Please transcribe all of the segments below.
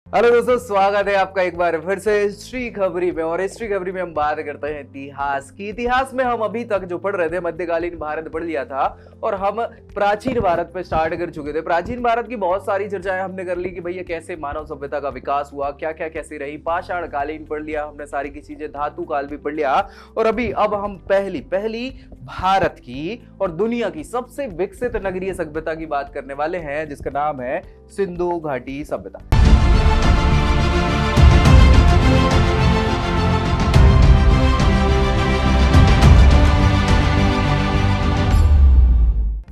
Hello दोस्तों, स्वागत है आपका एक बार फिर से हिस्ट्री खबरी में। और हिस्ट्री खबरी में हम बात करते हैं इतिहास की। इतिहास में हम अभी तक जो पढ़ रहे थे, मध्यकालीन भारत पढ़ लिया था और हम प्राचीन भारत पे स्टार्ट कर चुके थे। प्राचीन भारत की बहुत सारी चर्चाएं हमने कर ली कि भैया कैसे मानव सभ्यता का विकास हुआ, क्या क्या कैसे रही। पाषाण कालीन पढ़ लिया हमने, सारी की चीजें, धातु काल भी पढ़ लिया। और अब हम पहली भारत की और दुनिया की सबसे विकसित नगरीय सभ्यता की बात करने वाले हैं, जिसका नाम है सिंधु घाटी सभ्यता।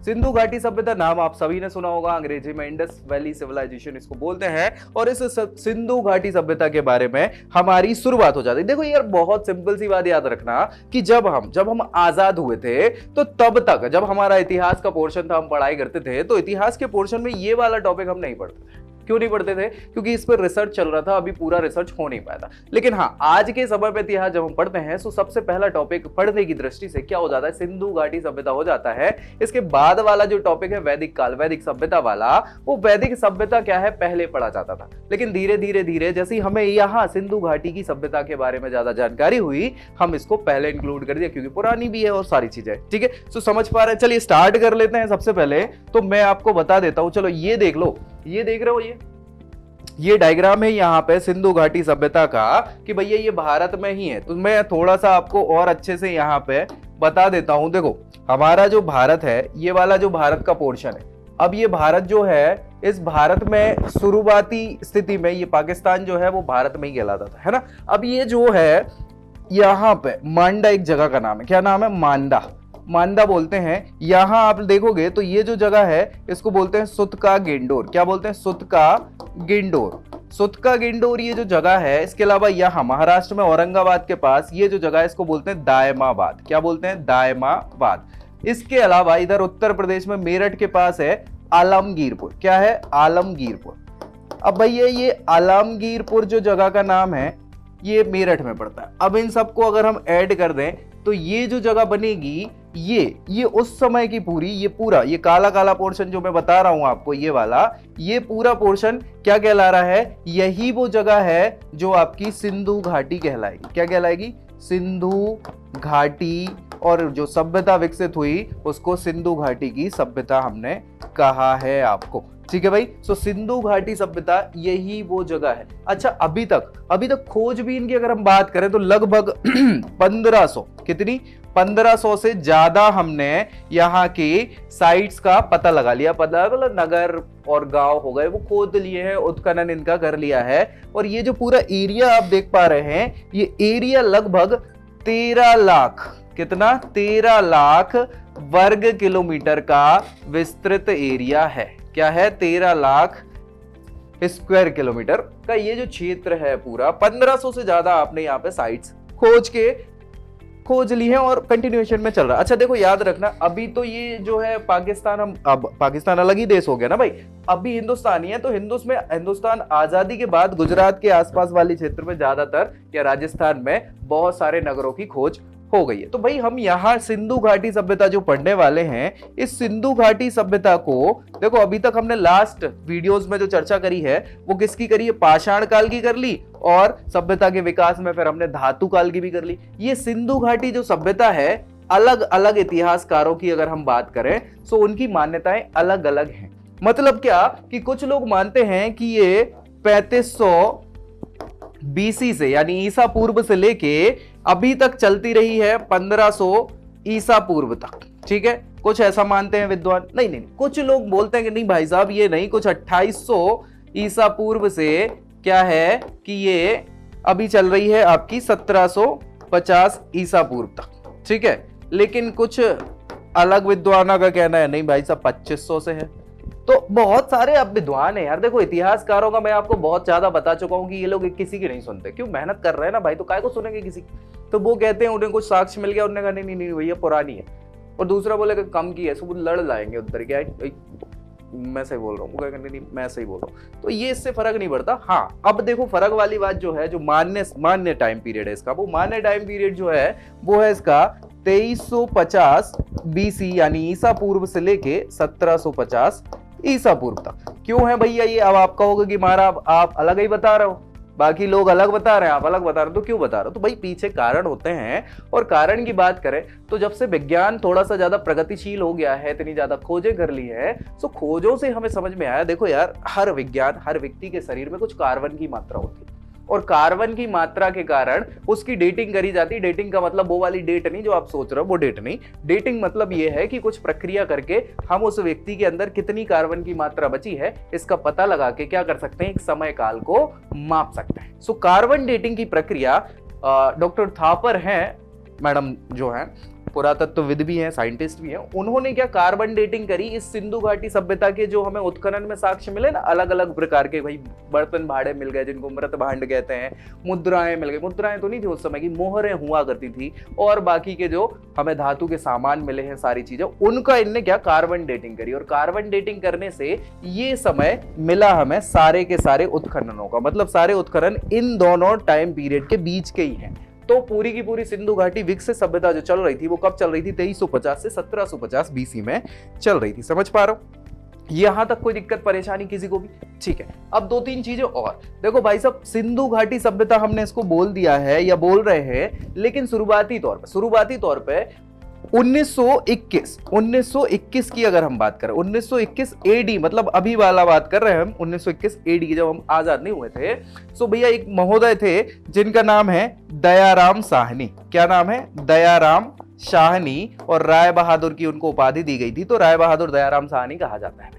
सिंधु घाटी सभ्यता नाम आप सभी ने सुना होगा, अंग्रेजी में इंडस वैली सिविलाइजेशन इसको बोलते हैं। और इस सिंधु घाटी सभ्यता के बारे में हमारी शुरुआत हो जाती है। देखो यार, बहुत सिंपल सी बात याद रखना कि जब हम आजाद हुए थे तो तब तक जब हमारा इतिहास का पोर्शन था, हम पढ़ाई करते थे, तो इतिहास के पोर्शन में ये वाला टॉपिक हम नहीं पढ़ते थे। क्यों नहीं पढ़ते थे? क्योंकि इस पर रिसर्च चल रहा था, अभी पूरा रिसर्च हो नहीं पाया था। लेकिन हाँ, आज के समय पे इतिहास जब हम पढ़ते हैं तो सबसे पहला टॉपिक पढ़ने की दृष्टि से क्या हो जाता है, सिंधु घाटी सभ्यता हो जाता है। इसके बाद वाला जो टॉपिक है वैदिक काल, वैदिक सभ्यता वाला, वो वैदिक सभ्यता क्या है पहले पढ़ा जाता था। लेकिन धीरे धीरे धीरे जैसे हमें यहाँ सिंधु घाटी की सभ्यता के बारे में ज्यादा जानकारी हुई, हम इसको पहले इंक्लूड कर दिया, क्योंकि पुरानी भी है और सारी चीजें। ठीक है, तो समझ पा रहे हैं? चलिए स्टार्ट कर लेते हैं। सबसे पहले तो मैं आपको बता देता हूं, चलो ये देख लो, ये देख रहे हो, ये डायग्राम है यहाँ पे सिंधु घाटी सभ्यता का, कि भैया ये भारत में ही है। तो मैं थोड़ा सा आपको और अच्छे से यहाँ पे बता देता हूं। देखो, हमारा जो भारत है, ये वाला जो भारत का पोर्शन है, अब ये भारत जो है, इस भारत में शुरुआती स्थिति में ये पाकिस्तान जो है वो भारत में ही कहलाता था, है ना। अब ये जो है यहाँ पे मांडा एक जगह का नाम है। क्या नाम है? मांडा। मांडा बोलते हैं। यहां आप देखोगे तो ये जो जगह है इसको बोलते हैं सुतका गेंडोर। क्या बोलते हैं? सुतका गेंडोर। सुतका गेंडोर ये जो जगह है। इसके अलावा यहां महाराष्ट्र में औरंगाबाद के पास ये जो जगह है इसको बोलते हैं दायमाबाद। क्या बोलते हैं? दायमाबाद। इसके अलावा इधर उत्तर प्रदेश में मेरठ के पास है आलमगीरपुर। क्या है? आलमगीरपुर। अब भैया ये आलमगीरपुर जो जगह का नाम है ये मेरठ में पड़ता है। अब इन सबको अगर हम ऐड कर दें तो ये जो जगह बनेगी, ये उस समय की पूरी, ये पूरा, ये काला काला पोर्शन जो मैं बता रहा हूं आपको, ये वाला, ये पूरा पोर्शन क्या कहला रहा है? यही वो जगह है जो आपकी सिंधु घाटी कहलाएगी। क्या कहलाएगी? सिंधु घाटी। और जो सभ्यता विकसित हुई उसको सिंधु घाटी की सभ्यता हमने कहा है आपको। ठीक है भाई। सो सिंधु घाटी सभ्यता यही वो जगह है। अच्छा, अभी तक खोजबीन की अगर हम बात करें तो लगभग 1500, कितनी? 1500 से ज्यादा हमने यहाँ के साइट्स का पता लगा लिया। पता मतलब नगर और गांव हो गए, वो खोद लिए हैं, उत्खनन इनका कर लिया है। और ये जो पूरा एरिया आप देख पा रहे हैं, ये एरिया लगभग 13 लाख, कितना? 13 लाख वर्ग किलोमीटर का विस्तृत एरिया है। क्या है? 13 लाख स्क्वायर किलोमीटर का ये जो क्षेत्र है पूरा। 1500 से ज्यादा आपने यहाँ पे साइट्स खोज ली है और कंटिन्यूएशन में चल रहा है। अच्छा देखो, याद रखना, अभी तो ये जो है पाकिस्तान, अब पाकिस्तान अलग ही देश हो गया ना भाई, अभी हिंदुस्तान ही है। तो हिंदुस्तान आजादी के बाद गुजरात के आसपास वाले क्षेत्र में ज्यादातर, या राजस्थान में बहुत सारे नगरों की खोज हो गई है। तो भाई हम यहाँ सिंधु घाटी सभ्यता जो पढ़ने वाले हैं, इस सिंधु घाटी सभ्यता को देखो, अभी तक हमने लास्ट वीडियोस में जो चर्चा करी है वो किसकी करी है? पाषाण काल की कर ली, और सभ्यता के विकास में फिर हमने धातु काल की भी कर ली। ये सिंधु घाटी जो सभ्यता है, अलग अलग इतिहासकारों की अगर हम बात करें तो उनकी मान्यताएं अलग अलग हैं। मतलब क्या कि कुछ लोग मानते हैं कि ये 3500 बीसी से, यानी ईसा पूर्व से लेके अभी तक चलती रही है 1500 ईसा पूर्व तक। ठीक है, कुछ ऐसा मानते हैं विद्वान। नहीं, कुछ लोग बोलते हैं कि नहीं भाई साहब, ये नहीं, कुछ 2800 ईसा पूर्व से क्या है कि ये अभी चल रही है आपकी 1750 ईसा पूर्व तक। ठीक है, लेकिन कुछ अलग विद्वानों का कहना है नहीं भाई साहब 2500 से है। तो बहुत सारे अब विद्वान है यार। देखो, इतिहासकारों का मैं आपको बहुत ज्यादा बता चुका हूं कि ये लोग किसी की नहीं सुनते। क्यों? मेहनत कर रहे हैं ना भाई, तो काय को सुनेंगे किसी की? तो वो कहते हैं उन्हें कुछ साक्ष्य मिल गया, उन्होंने कहा नहीं भैया पुरानी है, और दूसरा बोले कम की है, सब लड़ लाएंगे उधर। क्या मैं सही बोल रहा हूँ, वो कहेंगे नहीं मैं सही बोल रहा हूँ। तो ये इससे फर्क नहीं पड़ता। हाँ, अब देखो फर्क वाली बात जो है, जो मान्य टाइम पीरियड है इसका, वो मान्य टाइम पीरियड जो है वो है इसका 2350 बीसी, यानी ईसा पूर्व से लेके 1750 ईसा पूर्व तक। क्यों है भैया ये? अब आप कहोगे कि महाराज आप अलग ही बता रहे हो, बाकी लोग अलग बता रहे हैं, आप अलग बता रहे हो, तो क्यों बता रहे हो? तो भाई पीछे कारण होते हैं। और कारण की बात करें तो जब से विज्ञान थोड़ा सा ज्यादा प्रगतिशील हो गया है, इतनी ज्यादा खोजें कर ली है, तो खोजों से हमें समझ में आया, देखो यार, हर विज्ञान, हर व्यक्ति के शरीर में कुछ कार्बन की मात्रा होती है, और कार्बन की मात्रा के कारण उसकी डेटिंग करी जाती है। डेटिंग का मतलब वो वाली डेट नहीं जो आप सोच रहे हो, वो डेट नहीं। डेटिंग मतलब ये है कि कुछ प्रक्रिया करके हम उस व्यक्ति के अंदर कितनी कार्बन की मात्रा बची है इसका पता लगा के क्या कर सकते हैं, एक समय काल को माप सकते हैं। सो कार्बन डेटिंग की प्रक्रिया डॉक्टर थापर हैं, मैडम जो है पुरातत्वविद भी हैं, साइंटिस्ट भी हैं, उन्होंने क्या कार्बन डेटिंग करी इस सिंधु घाटी सभ्यता के जो हमें उत्खनन में साक्ष्य मिले ना, अलग अलग प्रकार के भाई बर्तन भाड़े मिल गए जिनको मृत भांड कहते हैं, मुद्राएं मिल गई, मुद्राएं तो नहीं थी उस समय की, मोहरें हुआ करती थी, और बाकी के जो हमें धातु के सामान मिले हैं, सारी चीजें, उनका इनने क्या कार्बन डेटिंग करी। और कार्बन डेटिंग करने से ये समय मिला हमें सारे के सारे उत्खननों का, मतलब सारे उत्खनन इन दोनों टाइम पीरियड के बीच के ही हैं। तो पूरी की पूरी सिंधु घाटी विकसित सभ्यता जो चल रही थी वो कब चल रही थी? 2350 से 1750 बीसी में चल रही थी। समझ पा रहे हो? यहां तक कोई दिक्कत परेशानी किसी को भी? ठीक है। अब दो तीन चीजें और देखो भाई साहब, सिंधु घाटी सभ्यता हमने इसको बोल दिया है या बोल रहे हैं, लेकिन शुरुआती तौर पे 1921 की अगर हम बात करें, 1921 एडी, मतलब अभी वाला बात कर रहे हैं हम, 1921 एडी की, जब हम आजाद नहीं हुए थे। सो भैया एक महोदय थे जिनका नाम है दयाराम साहनी। क्या नाम है? दयाराम साहनी। और राय बहादुर की उनको उपाधि दी गई थी, तो राय बहादुर दयाराम साहनी कहा जाता है।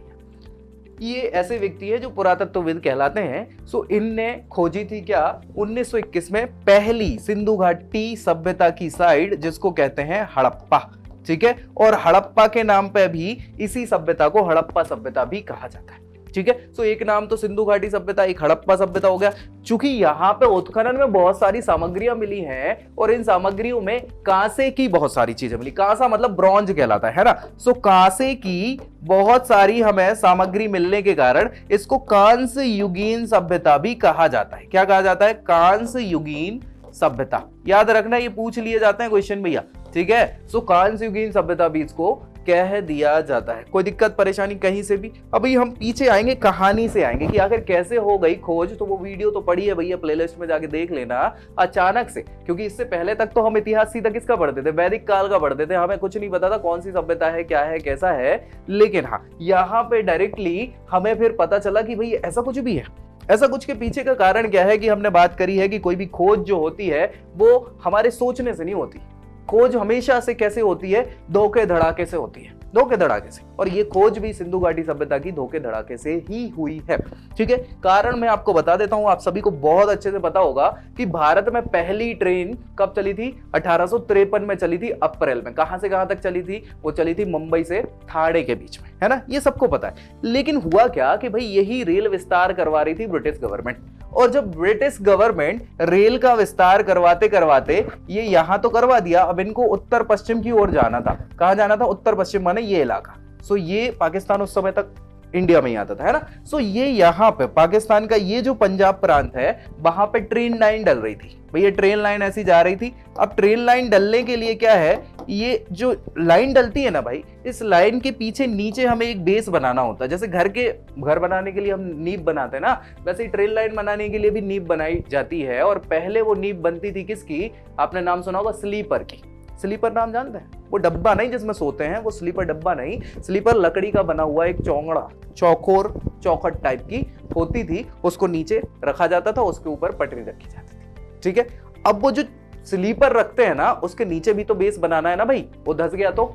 ये ऐसे व्यक्ति है जो पुरातत्वविद कहलाते हैं। सो इनने खोजी थी क्या 1921 में पहली सिंधु घाटी सभ्यता की साइट, जिसको कहते हैं हड़प्पा। ठीक है, और हड़प्पा के नाम पे भी इसी सभ्यता को हड़प्पा सभ्यता भी कहा जाता है। ठीक है, सो एक नाम तो सिंधु घाटी सभ्यता, एक हड़प्पा सभ्यता हो गया। चूंकि यहाँ पे उत्खनन में बहुत सारी सामग्रियां मिली हैं, और इन सामग्रियों में कांसे की बहुत सारी चीजें मिली। कांसा मतलब ब्रॉन्ज कहलाता है ना। सो कांसे की बहुत सारी हमें सामग्री मिलने के कारण इसको कांस्य युगीन सभ्यता भी कहा जाता है। क्या कहा जाता है? कांस्य युगीन सभ्यता। याद रखना, ये पूछ लिए जाते हैं क्वेश्चन भैया। ठीक है, सो कांस्य युगीन सभ्यता भी इसको कह दिया जाता है। कोई दिक्कत परेशानी कहीं से भी? अभी हम पीछे आएंगे, कहानी से आएंगे कि आखिर कैसे हो गई खोज। तो वो वीडियो तो पड़ी है भैया, प्लेलिस्ट में जाके देख लेना। अचानक से, क्योंकि इससे पहले तक तो हम इतिहास सीधा किसका पढ़ते थे? वैदिक काल का पढ़ते थे। हमें कुछ नहीं पता था कौन सी सभ्यता है, क्या है, कैसा है। लेकिन हाँ, यहाँ पे डायरेक्टली हमें फिर पता चला कि भाई ऐसा कुछ भी है। ऐसा कुछ के पीछे का कारण क्या है कि हमने बात करी है कि कोई भी खोज जो होती है वो हमारे सोचने से नहीं होती। खोज हमेशा से कैसे होती है? धोखे धड़ाके से होती है, धोखे धड़ाके से। और ये खोज भी सिंधु घाटी सभ्यता की धोखे धड़ाके से ही हुई है। ठीक है, कारण मैं आपको बता देता हूं, आप सभी को बहुत अच्छे से पता होगा कि भारत में पहली ट्रेन कब चली थी? 1853 में चली थी, अप्रैल में। कहां से कहां तक चली थी? वो चली थी मुंबई से ठाणे के बीच में, है ना, ये सबको पता है। लेकिन हुआ क्या कि भाई यही रेल विस्तार करवा रही थी ब्रिटिश गवर्नमेंट। और जब ब्रिटिश गवर्नमेंट रेल का विस्तार करवाते करवाते ये यहां तो करवा दिया, अब इनको उत्तर पश्चिम की ओर जाना था। कहां जाना था? उत्तर पश्चिम, माने ये इलाका। सो ये पाकिस्तान उस समय तक इंडिया में ही आता था, है ना। सो ये यहाँ पे पाकिस्तान का ये जो पंजाब प्रांत है, वहां पे ट्रेन लाइन डल रही थी। भैया ट्रेन लाइन ऐसी जा रही थी। अब ट्रेन लाइन डलने के लिए क्या है, ये जो लाइन डलती है ना भाई, इस लाइन के पीछे नीचे हमें एक बेस बनाना होता है। जैसे घर बनाने के लिए हम नींव बनाते हैं ना, वैसे ही ट्रेन लाइन बनाने के लिए भी नींव बनाई जाती है। और पहले वो नींव बनती थी किसकी? आपने नाम सुना होगा स्लीपर की। स्लीपर नाम जानते हैं? वो डब्बा नहीं जिसमें सोते हैं, वो स्लीपर डब्बा नहीं। स्लीपर लकड़ी का बना हुआ एक चौंगड़ा, चौकोर, चौखट टाइप की होती थी। उसको नीचे रखा जाता था, उसके ऊपर पटरी रखी जाती थी। ठीक है, अब वो जो स्लीपर रखते हैं ना, उसके नीचे भी तो बेस बनाना है ना भाई, वो धस गया तो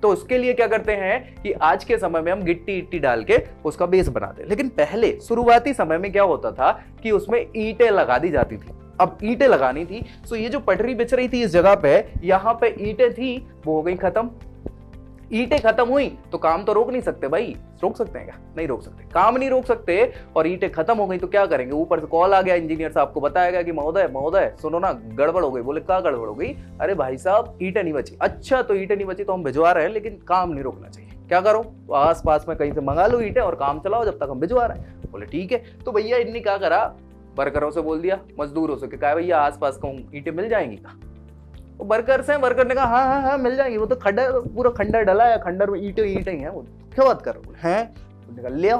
उसके लिए क्या करते हैं कि आज के समय में हम गिट्टी इट्टी डाल के उसका बेस बनाते हैं। लेकिन पहले शुरुआती समय में क्या होता था कि उसमें ईंटें लगा दी जाती थी। अब ईंटें लगानी थी, सो ये जो पटरी बिछ रही थी इस जगह पे, यहाँ पे ईंटें थी, वो हो गई खत्म। ईंटें खत्म हुई तो काम तो रोक नहीं सकते भाई। रोक सकते हैं क्या? नहीं रोक सकते, काम नहीं रोक सकते। और ईंटें खत्म हो गई तो क्या करेंगे? ऊपर से कॉल आ गया इंजीनियर साहब को, बताया गया कि महोदय सुनो ना, गड़बड़ हो गई। बोले क्या गड़बड़ हो गई? अरे भाई साहब ईंटें नहीं बची। अच्छा, तो ईंटें नहीं बची तो हम भिजवा रहे हैं, लेकिन काम नहीं रोकना चाहिए। क्या करो? तो आस पास में कहीं से मंगा लो ईंटें और काम चलाओ जब तक हम भिजवा रहे हैं। बोले ठीक है। तो भैया इनने क्या करा, वर्करों से बोल दिया, मजदूरों से, कहा भैया आस पास को ईंटें मिल जाएंगी क्या? वो वर्कर्स हैं, वर्कर ने कहा हाँ हाँ हाँ मिल जाएंगी, वो तो खंडर, पूरा खंडर डला है, खंडर में ईंटें ही हैं, वो क्या बात कर रहे हैं? ले आओ।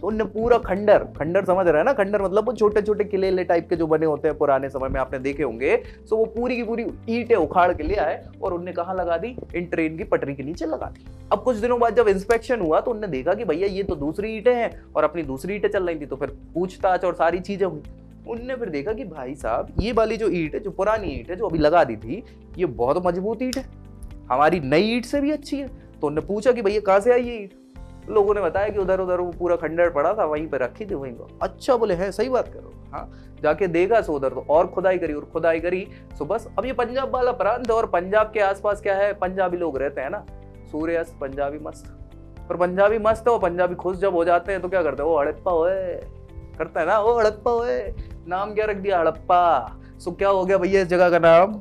तो उनने पूरा खंडर, खंडर समझ रहे हैं ना, खंडर मतलब वो छोटे छोटे किले टाइप के जो बने होते हैं पुराने समय में, आपने देखे होंगे। सो वो पूरी की पूरी ईंटें उखाड़ के ले आए और उनने कहाँ लगा दी, इन ट्रेन की पटरी के नीचे लगा दी। अब कुछ दिनों बाद जब इंस्पेक्शन हुआ तो उनने देखा कि भैया ये तो दूसरी ईंटें हैं और अपनी दूसरी ईंटें चल रही थी, तो फिर पूछताछ और सारी चीजें हुई। उनने फिर देखा कि भाई साहब ये वाली जो ईंट है, जो पुरानी ईंट है जो अभी लगा दी थी, ये बहुत मजबूत ईंट है, हमारी नई ईंट से भी अच्छी है। तो उन्होंने पूछा कि भैया कहाँ से आई ये ईंट? लोगों ने बताया कि उधर उधर वो पूरा खंडर पड़ा था, वहीं पे रखी थी, वहीं पर। अच्छा, बोले हैं, सही बात करो। हाँ, जाके देखा सो उधर तो और खुदाई करी और खुदाई करी। सो बस अब ये पंजाब वाला प्रांत है और पंजाब के आसपास क्या है, पंजाबी लोग रहते हैं ना, सूर्य अस्त पंजाबी मस्त। पर पंजाबी मस्त है और पंजाबी खुश जब हो जाते हैं तो क्या करते हैं, वो हड़प्पा ओए करता है ना, वो हड़प्पा ओए। नाम क्या रख दिया, हड़प्पा। सो क्या हो गया भैया इस जगह का नाम,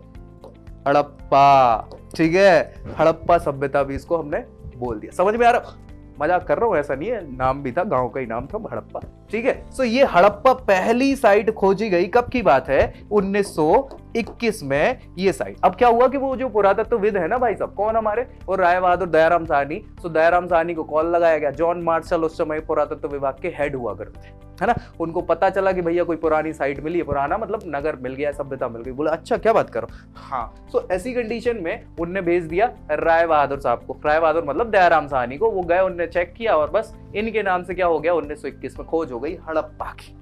हड़प्पा। ठीक है, हड़प्पा सभ्यता भी इसको हमने बोल दिया। समझ में आ रहा? मजाक कर रहा हूं, ऐसा नहीं है, नाम भी था, गांव का ही नाम था हड़प्पा। ठीक है, सो ये हड़प्पा पहली साइट खोजी गई, कब की बात है, 1921 में ये साइट। अब क्या हुआ कि वो जो पुरातत्वविद है ना भाई साहब, कौन हमारे, और राय बहादुर दयाराम साहनी। सो दयाराम साहनी को कॉल लगाया गया। जॉन मार्शल उस समय पुरातत्व विभाग के हेड हुआ करते थे, है ना। उनको पता चला कि भैया कोई पुरानी साइट मिली है, पुराना मतलब नगर मिल गया, सभ्यता मिल गई। बोला अच्छा क्या बात करो। हाँ, सो ऐसी कंडीशन में उनने भेज दिया राय बहादुर साहब को, राय बहादुर मतलब दयाराम साहनी को। वो गए, उनने चेक किया और बस इनके नाम से क्या हो गया, 1921 में खोज हो गई हड़प्पा की।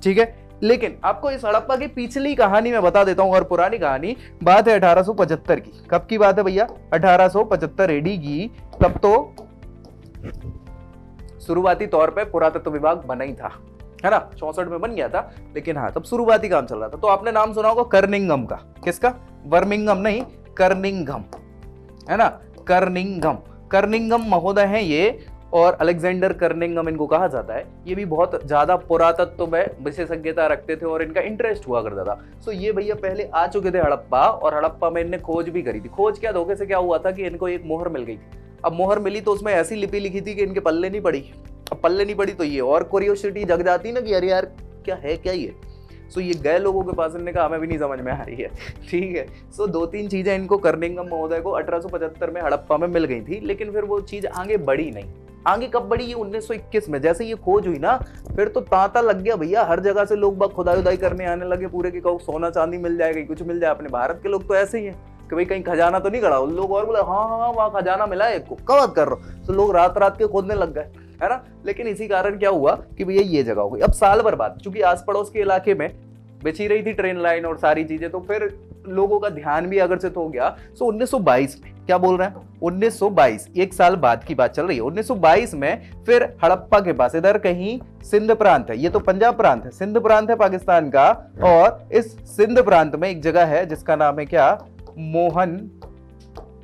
ठीक है, लेकिन आपको इस हड़प्पा की पिछली कहानी मैं बता देता हूं, और पुरानी कहानी। बात है 1875 की। कब की बात है भैया, 1875 एडी की। तब तो शुरुआती तौर पे पुरातत्व विभाग बना ही था, है ना, 64 में बन गया था, लेकिन हाँ तब शुरुआती काम चल रहा था। तो आपने नाम सुना होगा कर्निंघम का। किसका, वर्मिंघम नहीं, कर्निंघम, है ना, कर्निंघम। कर्निंघम महोदय हैं ये, और अलेक्जेंडर कर्निंघम इनको कहा जाता है। ये भी बहुत ज्यादा पुरातत्व में विशेषज्ञता रखते थे और इनका इंटरेस्ट हुआ करता था। सो ये भैया पहले आ चुके थे हड़प्पा, और हड़प्पा में इनने खोज भी करी थी। खोज क्या, धोखे से क्या हुआ था कि इनको एक मोहर मिल गई थी। अब मोहर मिली तो उसमें ऐसी लिपि लिखी थी कि इनके पल्ले नहीं पड़ी। अब पल्ले नहीं पड़ी तो ये और क्यूरियोसिटी जग जाती ना कि अरे यार क्या है क्या ये। सो ये गए लोगों के पास, इन्होंने कहा हमें भी नहीं समझ में आ रही है। ठीक है, सो 2-3 चीजें इनको कर्निंघम महोदय को 1875 में हड़प्पा में मिल गई थी, लेकिन फिर वो चीज आगे बढ़ी नहीं। आगे कब बढ़ी, ये 1921 में जैसे ये खोज हुई ना, फिर तो तांता लग गया भैया। हर जगह से लोग बाग खुदाई उदाई करने आने लगे पूरे के, कहूँ सोना चांदी मिल जाएगा, कुछ मिल जाए। अपने भारत के लोग तो ऐसे ही हैं कि भाई कहीं खजाना तो नहीं गड़ा। उन लोग और बोले हाँ हाँ वहाँ खजाना मिला है, कब बात कर रहा हूँ। तो लोग रात रात के खोदने लग गए, है ना। लेकिन इसी कारण क्या हुआ कि भैया ये जगह हो गई। अब साल भर बाद, चूंकि आस पड़ोस के इलाके में बिछी रही थी ट्रेन लाइन और सारी चीजें, तो फिर लोगों का ध्यान भी आकर्षित हो गया। सो 1922 में, क्या बोल रहे हैं, 1922, एक साल बाद की बात चल रही है। 1922 में फिर हड़प्पा के पास इधर कहीं सिंध प्रांत है, ये तो पंजाब प्रांत है, सिंध प्रांत है पाकिस्तान का। और इस सिंध प्रांत में एक जगह है जिसका नाम है क्या, मोहन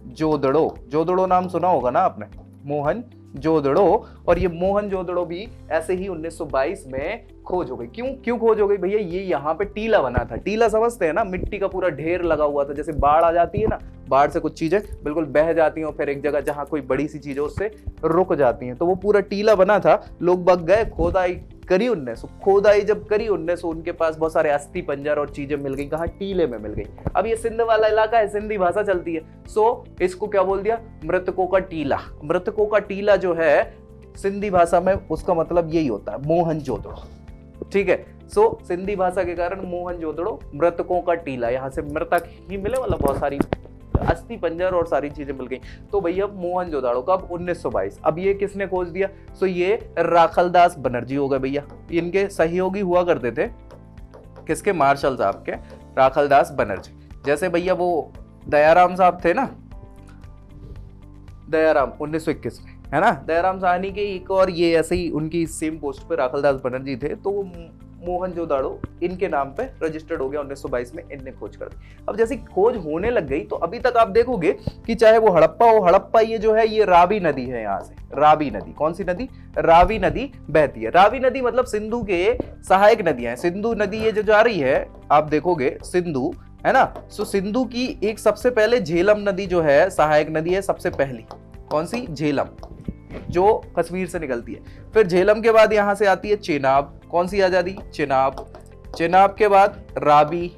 जोदड़ो। जोदड़ो नाम सुना होगा ना आपने, मोहन जोदड़ो। और ये मोहन जोदड़ो भी ऐसे ही 1922 में खोज हो गई। क्यों खोज हो गई भैया, ये यहाँ पे टीला बना था। टीला समझते हैं ना, मिट्टी का पूरा ढेर लगा हुआ था। जैसे बाढ़ आ जाती है ना, बाढ़ से कुछ चीजें बिल्कुल बह जाती हैं और फिर एक जगह जहां कोई बड़ी सी चीजें उससे रुक जाती हैं, तो वो पूरा टीला बना था। लोग बाग गए, खोदाई करी उनने। खोदाई जब करी उनने, उनके पास बहुत सारे अस्थि पंजर और चीजें मिल गई। कहाँ, टीले में मिल गई। अब ये सिंध वाला इलाका है, सिंधी भाषा चलती है। सो इसको क्या बोल दिया, मृतकों का टीला। मृतकों का टीला जो है सिंधी भाषा में, उसका मतलब यही होता है मोहन जोदड़ो। ठीक है, सो सिंधी भाषा के कारण मोहन जोदड़ो, मृतकों का टीला। यहाँ से मृतक ही मिले, मतलब बहुत सारी अस्थि पंजर और सारी चीजें मिल गई। तो भैया मोहन जोदड़ो कब, 1922। अब ये किसने खोज दिया, सो ये राखलदास बनर्जी हो गए भैया। इनके सहयोगी हुआ करते थे, किसके, मार्शल साहब के, राखलदास बनर्जी। जैसे भैया वो दयाराम साहब थे ना, दयाराम 1921 में, है ना, दयाराम साहनी के एक और ये ऐसे ही उनकी सेम पोस्ट पे राखलदास बनर्जी थे। तो वो मोहन जोदड़ो इनके नाम पे रजिस्टर्ड हो गया 1922 में। इनने खोज कर दी। अब जैसे खोज होने लग गई तो अभी तक आप देखोगे कि चाहे वो हड़प्पा हो, हड़प्पा ये जो है ये रावी नदी है। यहाँ से रावी नदी, कौन सी नदी, रावी नदी बहती है। रावी नदी मतलब सिंधु के सहायक नदियां हैं। सिंधु नदी ये जो जा रही है, आप देखोगे सिंधु, है ना। सो सिंधु की एक सबसे पहले झेलम नदी जो है सहायक नदी है, सबसे पहली कौन सी, झेलम, जो कश्मीर से निकलती है। फिर झेलम के बाद यहां से आती है चेनाब, कौन सी आ जाती, चेनाब। चेनाब के बाद रावी,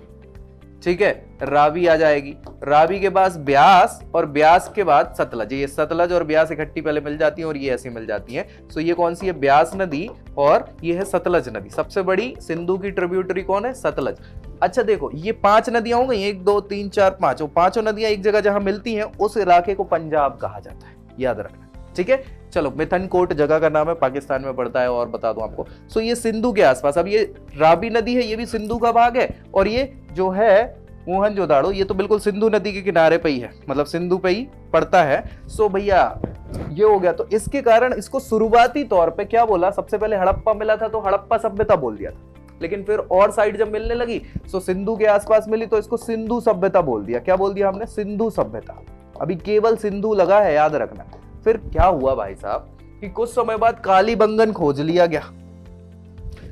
ठीक है, रावी आ जाएगी, रावी के पास ब्यास और ब्यास के बाद सतलज। ये सतलज और ब्यास इकट्ठी पहले मिल जाती है और ये ऐसी मिल जाती है। सो ये कौन सी है, ब्यास नदी और ये है सतलज नदी। सबसे बड़ी सिंधु की ट्रिब्यूटरी कौन है, सतलज। अच्छा देखो ये 5 नदियां हो गई, 1 2 3 4 5, वो पांचों नदियां एक जगह जहां मिलती हैं उस इलाके को पंजाब कहा जाता है, याद रखना। ठीक है, चलो मिथनकोट जगह का नाम है, पाकिस्तान में पड़ता है। और बता दूं आपको, सो ये सिंधु के आसपास, अब ये रावी नदी है, ये भी सिंधु का भाग है, और ये जो है मोहनजोदाड़ो, ये तो बिल्कुल सिंधु नदी के किनारे पे ही है, मतलब सिंधु पे ही पड़ता है। सो भैया ये हो गया। तो इसके कारण इसको शुरुआती तौर पे क्या बोला, सबसे पहले हड़प्पा मिला था तो हड़प्पा सभ्यता बोल दिया था, लेकिन फिर और साइड जब मिलने लगी सो सिंधु के आसपास मिली तो इसको सिंधु सभ्यता बोल दिया। क्या बोल दिया हमने, सिंधु सभ्यता। अभी केवल सिंधु लगा है, याद रखना। फिर क्या हुआ भाई साहब कि कुछ समय बाद कालीबंगन खोज लिया गया।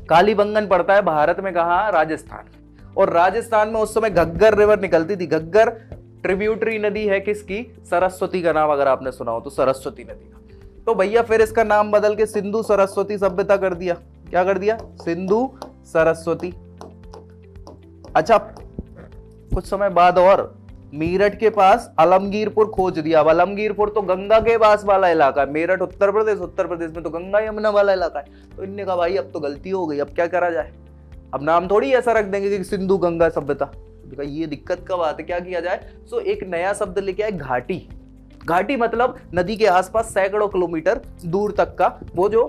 कालीबंगन पड़ता है भारत में, कहां, राजस्थान। और राजस्थान में उस समय घग्गर रिवर निकलती थी। घग्गर ट्रिब्यूटरी नदी है किसकी, सरस्वती का नाम अगर आपने सुना हो तो, सरस्वती नदी का। तो भैया फिर इसका नाम बदल के सिंधु सरस्वती सभ्यता कर दिया। क्या कर दिया, सिंधु सरस्वती। अच्छा कुछ समय बाद और मेरठ के पास अलमगीरपुर खोज दिया। अब अलमगीरपुर तो गंगा के पास वाला इलाका है, मेरठ उत्तर प्रदेश में तो गंगा यमुना वाला इलाका है। तो इनने कहा भाई अब तो गलती हो गई, अब क्या करा जाए, अब नाम थोड़ी ऐसा रख देंगे कि सिंधु गंगा सभ्यता। ये दिक्कत का बात है, क्या किया जाए। सो एक नया शब्द लेके आए, घाटी। घाटी मतलब नदी के आसपास सैकड़ों किलोमीटर दूर तक का वो जो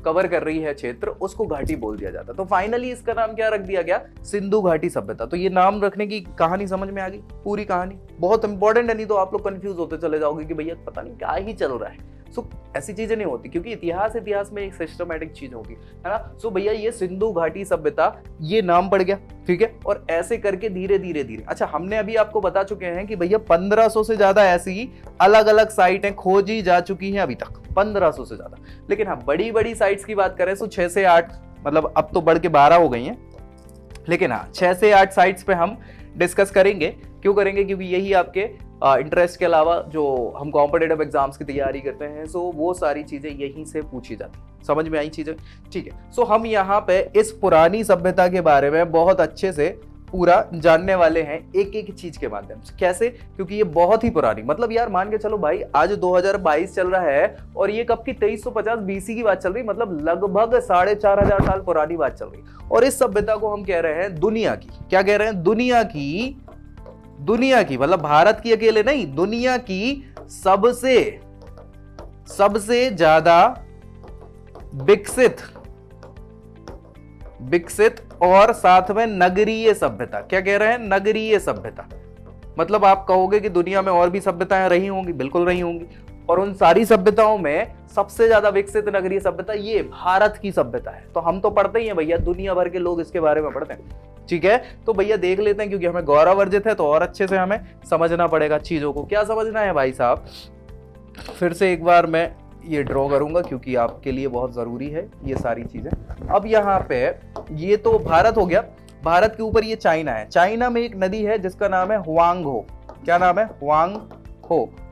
कवर कर रही है क्षेत्र, उसको घाटी बोल दिया जाता। तो फाइनली इसका नाम क्या रख दिया गया, सिंधु घाटी सभ्यता। तो ये नाम रखने की कहानी समझ में आ गई, पूरी कहानी बहुत इंपॉर्टेंट है, नहीं तो आप लोग कंफ्यूज होते चले जाओगे कि भैया पता नहीं क्या ही चल रहा है। सो ऐसी चीजें नहीं होती, क्योंकि इतिहास में एक सिस्टमेटिक चीज होगी, है ना। सो भैया ये सिंधु घाटी सभ्यता ये नाम पड़ गया, ठीक है। और ऐसे करके धीरे धीरे अच्छा हमने अभी आपको बता चुके हैं कि भैया 1500 से ज्यादा ऐसी अलग अलग साइटें खोजी जा चुकी हैं अभी तक, 1500 से ज्यादा। लेकिन हाँ बड़ी बड़ी साइट्स की बात करें तो 6 से 8, मतलब अब तो बढ़ के 12 हो गई हैं, लेकिन हाँ 6 से 8 साइट्स पे हम डिस्कस करेंगे। क्यों करेंगे, क्योंकि यही आपके इंटरेस्ट के अलावा जो हम कॉम्पिटिटिव एग्जाम्स की तैयारी करते हैं, सो वो सारी चीजें यहीं से पूछी जाती, समझ में आई चीजें, ठीक है। सो हम यहाँ पे इस पुरानी सभ्यता के बारे में बहुत अच्छे से पूरा जानने वाले हैं, एक एक चीज के माध्यम से। कैसे, क्योंकि ये बहुत ही पुरानी, मतलब यार मान के चलो भाई आज 2022 चल रहा है और ये कब की 2350 बीसी की बात चल रही, मतलब लगभग 4500 साल पुरानी बात चल रही। और इस सभ्यता को हम कह रहे हैं दुनिया की, क्या कह रहे हैं, दुनिया की, मतलब भारत की अकेले नहीं, दुनिया की सबसे ज्यादा विकसित और साथ में नगरीय सभ्यता। क्या कह रहे हैं, नगरीय सभ्यता। मतलब आप कहोगे कि दुनिया में और भी सभ्यताएं रही होंगी, बिल्कुल रही होंगी, और उन सारी सभ्यताओं में सबसे ज्यादा विकसित नगरीय सभ्यता ये भारत की सभ्यता है। तो हम तो पढ़ते ही हैं भैया, दुनिया भर के लोग इसके बारे में पढ़ते हैं, ठीक है। तो भैया देख लेते हैं, क्योंकि हमें गौरव अर्जित है तो और अच्छे से हमें समझना पड़ेगा चीजों को। क्या समझना है भाई साहब, फिर से एक बार मैं ये ड्रॉ करूंगा क्योंकि आपके लिए बहुत जरूरी है ये सारी चीजें। अब यहाँ पे ये तो भारत हो गया, भारत के ऊपर ये चाइना है। चाइना में एक नदी है जिसका नाम है हुआंगहो। क्या नाम है,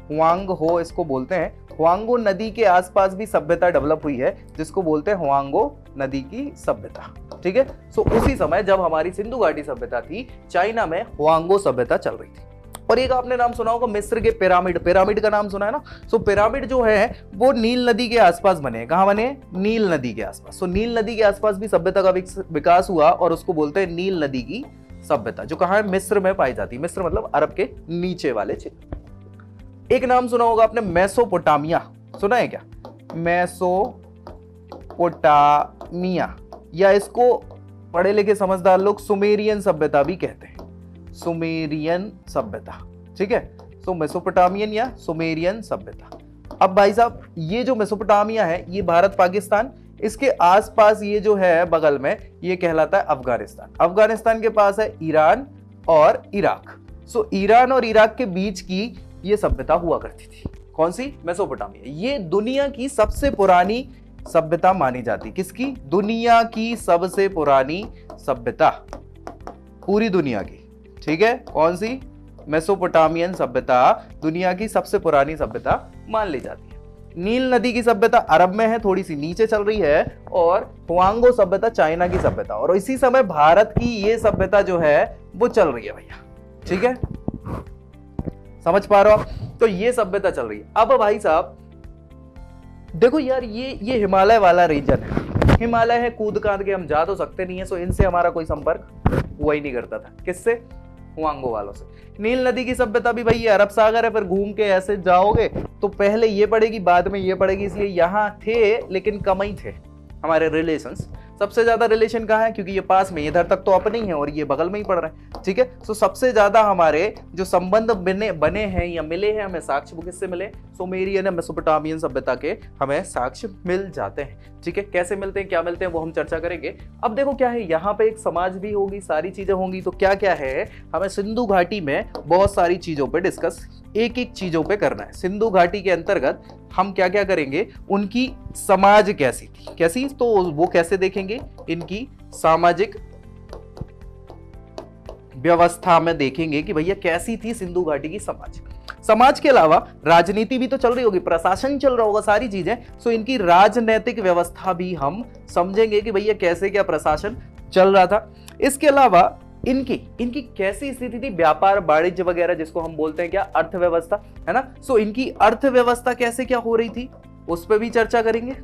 हुआंगहो इसको बोलते हैं। हुआंगो नदी के आसपास भी सभ्यता डेवलप हुई है जिसको बोलते हैं हुआंगो नदी की सभ्यता, ठीक है। सो उसी समय जब हमारी सिंधु घाटी सभ्यता थी, चाइना में हुआंगो सभ्यता चल रही थी। और एक आपने नाम सुना होगा मिस्र के पिरामिड का नाम सुना है ना। सो पिरामिड जो है वो नील नदी के आसपास बने हैं। कहां बने, नील नदी के आसपास। सो नील नदी के आसपास भी सभ्यता का विकास हुआ और उसको बोलते हैं नील नदी की सभ्यता, जो कहां है, मिस्र में पाई जाती है। मिस्र मतलब अरब के नीचे वाले क्षेत्र। एक नाम सुना होगा आपने, मेसोपोटामिया, सुना है क्या, मेसोपोटामिया, या इसको पढ़े लिखे समझदार लोग सुमेरियन सभ्यता भी कहते हैं, सुमेरियन सभ्यता, ठीक है। सो मेसोपोटामियन या सुमेरियन सभ्यता। अब भाई साहब ये जो मेसोपोटामिया है ये भारत पाकिस्तान, इसके आसपास ये जो है बगल में ये कहलाता है अफगानिस्तान। अफगानिस्तान के पास है ईरान और इराक। सो ईरान और इराक के बीच की ये सभ्यता हुआ करती थी। कौन सी, मेसोपोटामिया। ये दुनिया की सबसे पुरानी सभ्यता मानी जाती। किसकी, दुनिया की सबसे पुरानी सभ्यता, पूरी दुनिया की, ठीक है। कौन सी, मेसोपोटामियन सभ्यता दुनिया की सबसे पुरानी सभ्यता मान ली जाती है। नील नदी की सभ्यता अरब में है, थोड़ी सी नीचे चल रही है, और हुआंगो सभ्यता चाइना की सभ्यता, और इसी समय भारत की ये सभ्यता जो है वो चल रही है भैया। ठीक है, समझ पा रहे हो आप? तो ये सभ्यता चल रही है। अब भाई साहब देखो यार, ये हिमालय वाला रीजन है, हिमालय है, कूद काद के हम जा तो सकते नहीं है, सो इनसे हमारा कोई संपर्क हुआ ही नहीं करता था। किससे? हुआंगो वालों से। नील नदी की सभ्यता भी भाई ये अरब सागर है, फिर घूम के ऐसे जाओगे तो पहले ये पड़ेगी बाद में ये पड़ेगी, इसलिए यहाँ थे लेकिन कम ही थे हमारे रिलेशंस। सबसे ज्यादा रिलेशन कहाँ है? क्योंकि ये पास में, इधर तक तो अपने ही है और ये बगल में ही पड़ रहे हैं। ठीक है, तो सबसे ज्यादा हमारे जो संबंध बने हैं या मिले हैं हमें साक्ष्य, वो किससे मिले? सुमेरियन मेसोपोटामियन सभ्यता के हमें साक्ष्य मिल जाते हैं। ठीक है, कैसे मिलते हैं, क्या मिलते हैं, वो हम चर्चा करेंगे। अब देखो क्या है, यहाँ पे एक समाज भी होगी, सारी चीजें होंगी, तो क्या क्या है हमें सिंधु घाटी में बहुत सारी चीजों पे डिस्कस, एक एक चीजों पे करना है। सिंधु घाटी के अंतर्गत हम क्या क्या करेंगे, उनकी समाज कैसी थी, कैसी, तो वो कैसे देखेंगे, इनकी सामाजिक व्यवस्था में देखेंगे कि भैया कैसी थी सिंधु घाटी की समाज। समाज के अलावा राजनीति भी तो चल रही होगी, प्रशासन चल रहा होगा, सारी चीजें, सो इनकी राजनैतिक व्यवस्था भी हम समझेंगे कि भैया कैसे क्या प्रशासन चल रहा था। इसके अलावा इनकी कैसी स्थिति थी, व्यापार वाणिज्य वगैरह जिसको हम बोलते हैं क्या, अर्थव्यवस्था, है ना। सो इनकी अर्थव्यवस्था कैसे क्या हो रही थी, उस पर भी चर्चा करेंगे।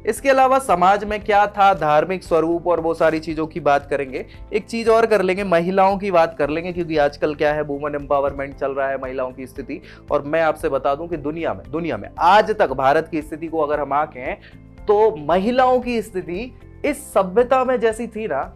इसके अलावा समाज में क्या था, धार्मिक स्वरूप और वो सारी चीजों की बात करेंगे। एक चीज और कर लेंगे, महिलाओं की बात कर लेंगे, क्योंकि आजकल क्या है, वुमेन एम्पावरमेंट चल रहा है, महिलाओं की स्थिति। और मैं आपसे बता दूं कि दुनिया में आज तक भारत की स्थिति को अगर हम आंकें तो महिलाओं की स्थिति इस सभ्यता में जैसी थी ना,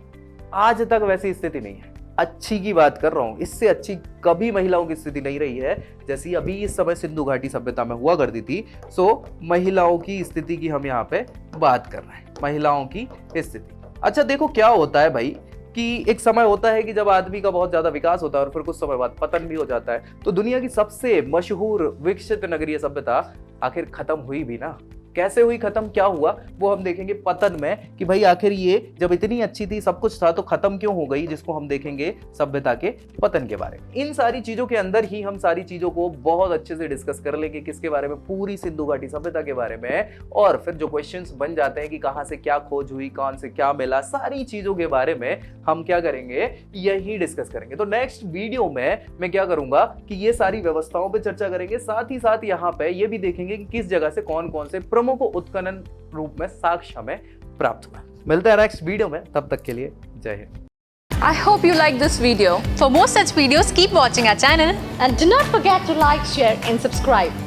आज तक वैसी स्थिति नहीं है। अच्छी की बात कर रहा हूं, इससे अच्छी कभी महिलाओं की स्थिति नहीं रही है जैसी अभी इस समय सिंधु घाटी सभ्यता में हुआ करती थी। सो महिलाओं की स्थिति की हम यहाँ पे बात कर रहे हैं, महिलाओं की स्थिति। अच्छा देखो क्या होता है भाई, कि एक समय होता है कि जब आदमी का बहुत ज्यादा विकास होता है और फिर कुछ समय बाद पतन भी हो जाता है। तो दुनिया की सबसे मशहूर विकसित नगरीय सभ्यता आखिर खत्म हुई भी ना, कैसे हुई खत्म, क्या हुआ, वो हम देखेंगे पतन में, कि भाई आखिर ये जब इतनी अच्छी थी, सब कुछ था, तो खत्म क्यों हो गई, जिसको हम देखेंगे सभ्यता के पतन के बारे में। इन सारी चीजों के अंदर ही हम सारी चीजों को बहुत अच्छे से डिस्कस कर लेंगे, किसके बारे में, पूरी सिंधु घाटी सभ्यता के बारे में। और फिर जो क्वेश्चंस बन जाते हैं कि कहां से क्या खोज हुई, कौन से क्या मिला, सारी चीजों के बारे में हम क्या करेंगे, यही डिस्कस करेंगे। तो नेक्स्ट वीडियो में मैं क्या करूंगा कि ये सारी व्यवस्थाओं पर चर्चा करेंगे, साथ ही साथ यहाँ पे ये भी देखेंगे कि किस जगह से कौन कौन से प्रमुख उत्खनन रूप में साक्ष्य हमें प्राप्त हुआ। मिलते हैं नेक्स्ट वीडियो में, तब तक के लिए जय Hind. I hope you like this video. For more such videos, keep watching our channel and do not forget to like, share and subscribe.